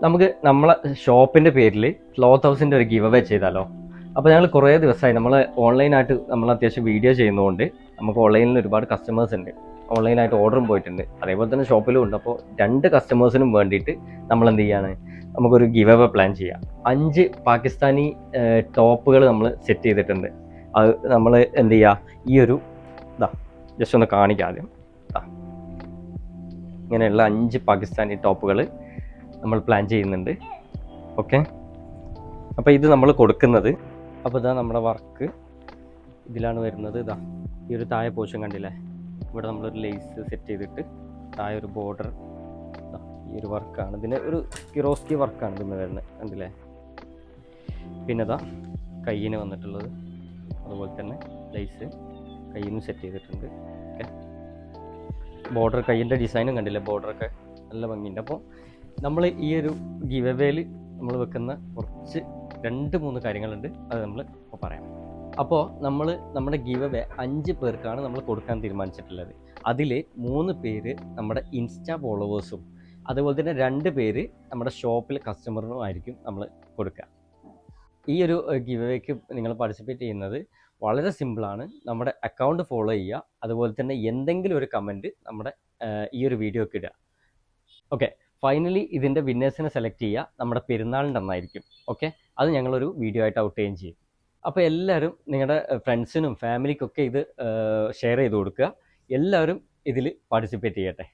നമുക്ക് നമ്മളെ ഷോപ്പിൻ്റെ പേരിൽ ക്ലോത്ത് ഹൗസിൻ്റെ ഒരു ഗിവ് അവേ ചെയ്താലോ? അപ്പോൾ ഞങ്ങൾ കുറേ ദിവസമായി നമ്മൾ ഓൺലൈനായിട്ട് നമ്മൾ അത്യാവശ്യം വീഡിയോ ചെയ്യുന്നതുകൊണ്ട് നമുക്ക് ഓൺലൈനിൽ ഒരുപാട് കസ്റ്റമേഴ്സ് ഉണ്ട്. ഓൺലൈനായിട്ട് ഓർഡറും പോയിട്ടുണ്ട്, അതേപോലെ തന്നെ ഷോപ്പിലും ഉണ്ട്. അപ്പോൾ 2 കസ്റ്റമേഴ്സിനും വേണ്ടിയിട്ട് നമ്മൾ എന്ത് ചെയ്യാണ്, നമുക്കൊരു ഗിവ് അവേ പ്ലാൻ ചെയ്യാം. 5 പാകിസ്ഥാനി ടോപ്പുകൾ നമ്മൾ സെറ്റ് ചെയ്തിട്ടുണ്ട്. അത് നമ്മൾ എന്ത് ചെയ്യുക, ഈ ഒരു ഇതാ ജസ്റ്റ് ഒന്ന് കാണിക്കാം ആദ്യം. ഇങ്ങനെയുള്ള 5 പാകിസ്ഥാനി ടോപ്പുകൾ നമ്മൾ പ്ലാൻ ചെയ്യുന്നുണ്ട്. ഓക്കെ, അപ്പോൾ ഇത് നമ്മൾ കൊടുക്കുന്നത്, അപ്പോൾ ഇതാ നമ്മുടെ വർക്ക് ഇതിലാണ് വരുന്നത്. ഇതാ ഈ ഒരു താഴെ പോർഷൻ കണ്ടില്ലേ, ഇവിടെ നമ്മളൊരു ലേസ് സെറ്റ് ചെയ്തിട്ട് താഴെ ഒരു ബോർഡർ, ഈ ഒരു വർക്കാണ്. ഇതിന് ഒരു കിറോസ്കി വർക്കാണ് ഇതിന് വരുന്നത്, കണ്ടില്ലേ. പിന്നെ ഇതാ കയ്യിന് വന്നിട്ടുള്ളത്, അതുപോലെ തന്നെ ലേസ് കയ്യിനും സെറ്റ് ചെയ്തിട്ടുണ്ട്. ഓക്കെ, ബോർഡർ കയ്യിൻ്റെ ഡിസൈനും കണ്ടില്ലേ, ബോർഡറൊക്കെ നല്ല ഭംഗിയുണ്ട്. അപ്പോൾ നമ്മൾ ഈ ഒരു ഗിവ് അവേയിൽ നമ്മൾ വെക്കുന്ന കുറച്ച് 2-3 കാര്യങ്ങളുണ്ട്, അത് നമ്മൾ ഇപ്പോൾ പറയാം. അപ്പോൾ നമ്മൾ നമ്മുടെ ഗിവ് അവേ 5 പേർക്കാണ് നമ്മൾ കൊടുക്കാൻ തീരുമാനിച്ചിട്ടുള്ളത്. അതിൽ 3 പേര് നമ്മുടെ ഇൻസ്റ്റാ ഫോളോവേഴ്സും അതുപോലെ തന്നെ 2 പേര് നമ്മുടെ ഷോപ്പിലെ കസ്റ്റമറിനും ആയിരിക്കും നമ്മൾ കൊടുക്കുക. ഈ ഒരു ഗിവ് അവേക്ക് നിങ്ങൾ പാർട്ടിസിപ്പേറ്റ് ചെയ്യുന്നത് വളരെ സിമ്പിളാണ്. നമ്മുടെ അക്കൗണ്ട് ഫോളോ ചെയ്യുക, അതുപോലെ തന്നെ എന്തെങ്കിലും ഒരു കമൻറ്റ് നമ്മുടെ ഈ ഒരു വീഡിയോക്ക് ഇടുക. ഓക്കെ, ഫൈനലി ഇതിൻ്റെ വിന്നേഴ്സിനെ സെലക്ട് ചെയ്യുക നമ്മുടെ പെരുന്നാളിൻ്റെ അന്നായിരിക്കും. ഓക്കെ, അത് ഞങ്ങളൊരു വീഡിയോ ആയിട്ട് ഔട്ട് ചെയ്യും. അപ്പോൾ എല്ലാവരും നിങ്ങളുടെ ഫ്രണ്ട്സിനും ഫാമിലിക്കൊക്കെ ഇത് ഷെയർ ചെയ്ത് കൊടുക്കുക. എല്ലാവരും ഇതിൽ പാർട്ടിസിപ്പേറ്റ് ചെയ്യട്ടെ.